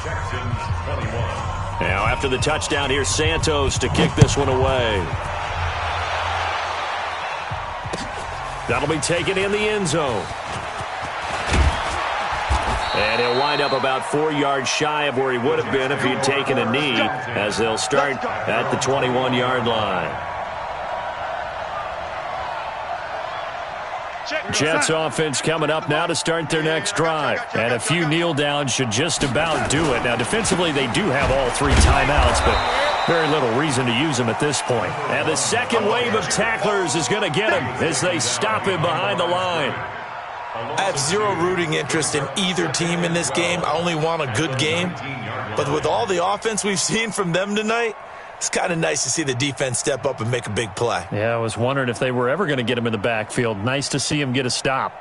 Texans 21. Now after the touchdown, here's Santos to kick this one away. That'll be taken in the end zone. And he'll wind up about 4 yards shy of where he would have been if he'd taken a knee, as they'll start at the 21-yard line. Jets offense coming up now to start their next drive. And a few kneel downs should just about do it. Now, defensively, they do have all 3 timeouts, but very little reason to use them at this point. And the second wave of tacklers is going to get him as they stop him behind the line. I have zero rooting interest in either team in this game. I only want a good game. But with all the offense we've seen from them tonight, it's kind of nice to see the defense step up and make a big play. Yeah, I was wondering if they were ever going to get him in the backfield. Nice to see him get a stop.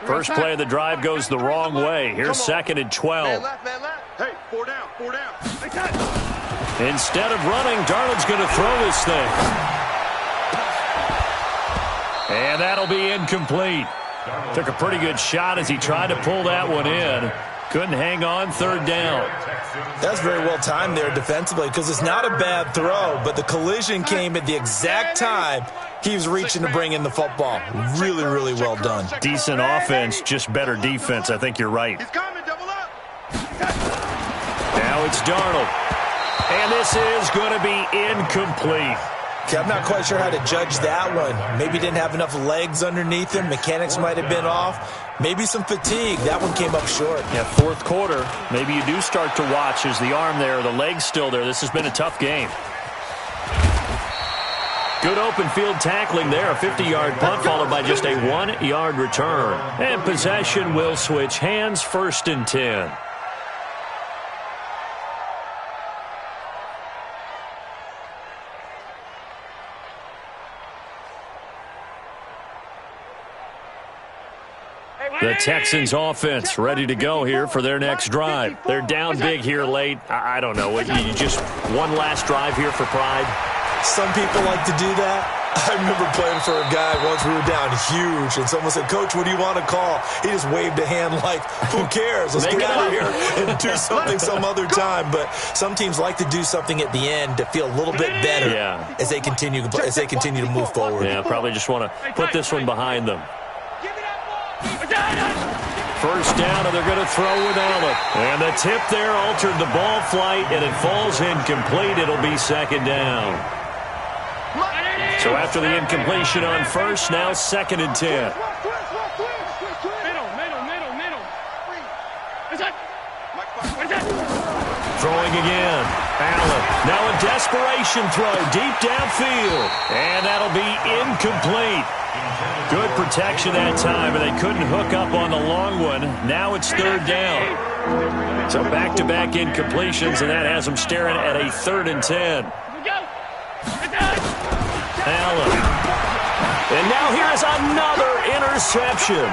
First play of the drive goes the wrong way. Here's 2nd and 12. Man left. Hey, 4 down. Instead of running, Darnold's going to throw this thing. And that'll be incomplete. Took a pretty good shot as he tried to pull that one in. Couldn't hang on, 3rd down. That's very well timed there defensively because it's not a bad throw, but the collision came at the exact time he was reaching to bring in the football. Really, really well done. Decent offense, just better defense. I think you're right. He's coming, double up. Now it's Darnold. And this is going to be incomplete. Okay, I'm not quite sure how to judge that one. Maybe didn't have enough legs underneath him. Mechanics might have been off. Maybe some fatigue. That one came up short. Yeah, fourth quarter. Maybe you do start to watch as the arm there, the leg's still there. This has been a tough game. Good open field tackling there. A 50-yard punt followed by just a 1-yard return. And possession will switch hands, 1st and 10. The Texans offense ready to go here for their next drive. They're down big here late. I don't know. You just one last drive here for pride? Some people like to do that. I remember playing for a guy once. We were down huge, and someone said, "Coach, what do you want to call?" He just waved a hand like, "Who cares? Let's get out of here and do something some other time." But some teams like to do something at the end to feel a little bit better as they continue to move forward. Yeah, probably just want to put this one behind them. First down, and they're going to throw without it. And the tip there altered the ball flight, and it falls incomplete. It'll be 2nd down. So after the incompletion on first, now 2nd and 10. Throwing again. Allen. Now a desperation throw deep downfield. And that'll be incomplete. Good protection that time, and they couldn't hook up on the long one. Now it's 3rd down. So back-to-back incompletions, and that has them staring at a 3rd and 10. Allen. And now here's another interception.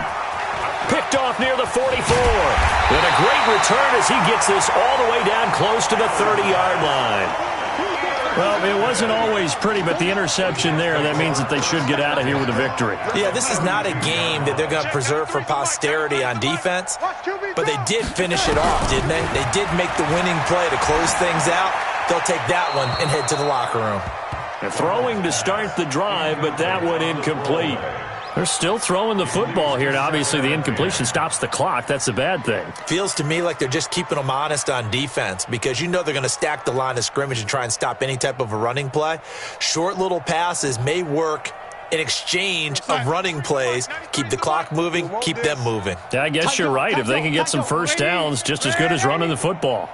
Picked off near the 44. And a great return as he gets this all the way down close to the 30-yard line. Well, it wasn't always pretty, but the interception there, that means that they should get out of here with a victory. Yeah, this is not a game that they're going to preserve for posterity on defense, but they did finish it off, didn't they? They did make the winning play to close things out. They'll take that one and head to the locker room. They're throwing to start the drive, but that one incomplete. They're still throwing the football here, and obviously the incompletion stops the clock. That's a bad thing. Feels to me like they're just keeping them honest on defense because you know they're going to stack the line of scrimmage and try and stop any type of a running play. Short little passes may work in exchange of running plays. Keep the clock moving, keep them moving. Yeah, I guess you're right. If they can get some first downs, just as good as running the football.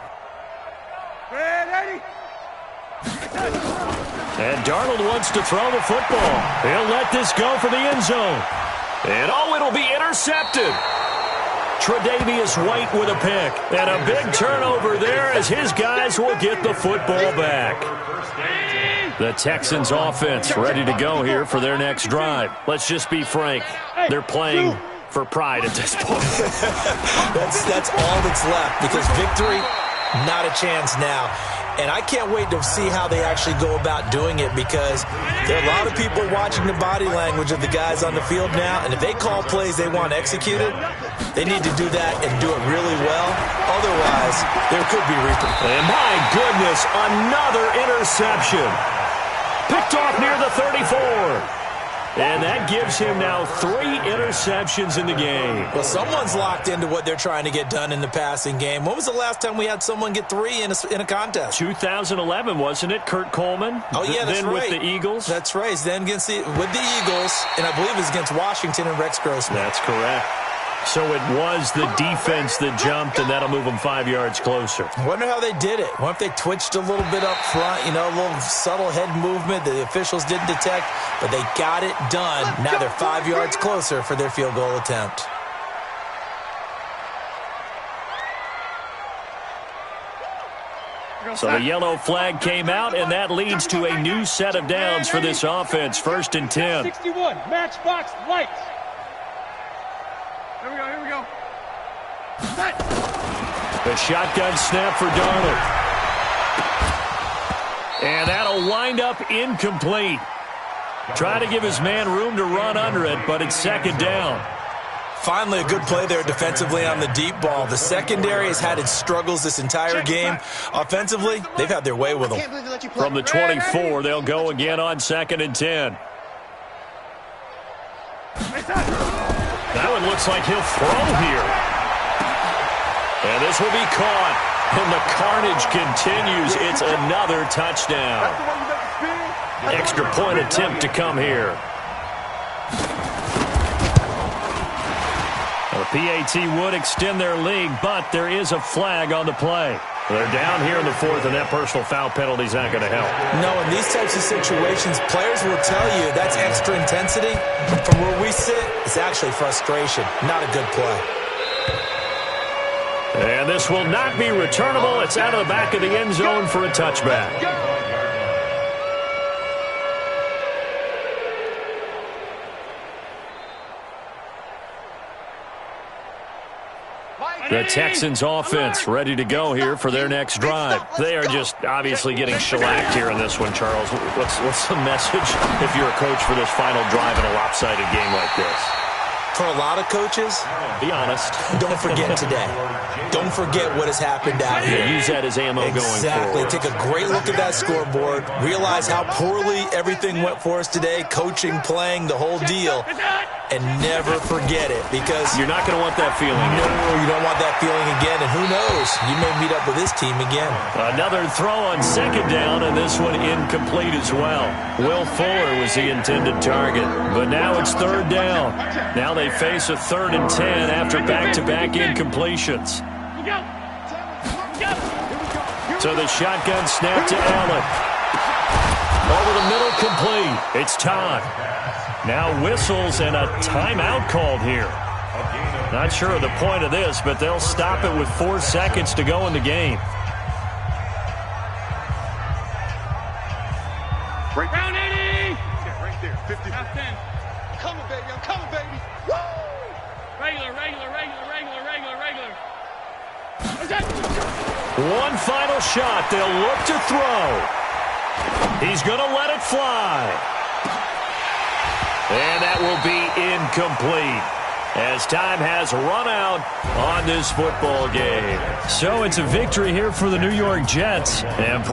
And Darnold wants to throw the football. He'll let this go for the end zone. And it'll be intercepted. Tre'Davious White with a pick. And a big turnover there as his guys will get the football back. The Texans offense ready to go here for their next drive. Let's just be frank. They're playing for pride at this point. That's all that's left because victory, not a chance now. And I can't wait to see how they actually go about doing it because there are a lot of people watching the body language of the guys on the field now. And if they call plays they want executed, they need to do that and do it really well. Otherwise, there could be repercussions. And my goodness, another interception. Picked off near the 34. And that gives him now 3 interceptions in the game. Well, someone's locked into what they're trying to get done in the passing game. When was the last time we had someone get 3 in a contest? 2011, wasn't it? Kurt Coleman? Oh, yeah, that's then right. With the Eagles? That's right. Then with the Eagles, and I believe it was against Washington and Rex Grossman. That's correct. So it was the defense that jumped, and that'll move them 5 yards closer. I wonder how they did it. I wonder if they twitched a little bit up front, a little subtle head movement the officials didn't detect, but they got it done. Now they're 5 yards closer for their field goal attempt. So the yellow flag came out, and that leads to a new set of downs for this offense. 1st and 10. 61, matchbox lights. Here we go. Set. The shotgun snap for Darnold. And that'll wind up incomplete. Try to give his man room to run under it, but it's 2nd down. Finally, a good play there defensively on the deep ball. The secondary has had its struggles this entire game. Offensively, they've had their way with them. From the 24, they'll go again on 2nd and 10. That one looks like he'll throw here. And this will be caught. And the carnage continues. It's another touchdown. Extra point attempt to come here. The PAT would extend their lead, but there is a flag on the play. They're down here in the fourth, and that personal foul penalty is not going to help. No, in these types of situations, players will tell you that's extra intensity. From where we sit, it's actually frustration, not a good play. And this will not be returnable. It's out of the back of the end zone for a touchback. The Texans offense ready to go here for their next drive. They are just obviously getting shellacked here in this one, Charles. What's the message if you're a coach for this final drive in a lopsided game like this? For a lot of coaches, be honest. Don't forget today. Don't forget what has happened out here. Use that as ammo going forward. Exactly. Take a great look at that scoreboard. Realize how poorly everything went for us today. Coaching, playing, the whole deal. And never forget it, because you're not going to want that feeling. No, you don't want that feeling again. And who knows? You may meet up with this team again. Another throw on second down, and this one incomplete as well. Will Fuller was the intended target, but now it's third down. Now they face a 3rd and 10 after back-to-back incompletions. So the shotgun snap to Allen. Over the middle, complete. It's time. Now whistles and a timeout called here. Not sure of the point of this, but they'll stop it with 4 seconds to go in the game. Right down 80! Right there, 50. I'm coming, baby. I'm coming, baby. Woo! Regular. One final shot. They'll look to throw. He's going to let it fly. And that will be incomplete, as time has run out on this football game. So it's a victory here for the New York Jets. And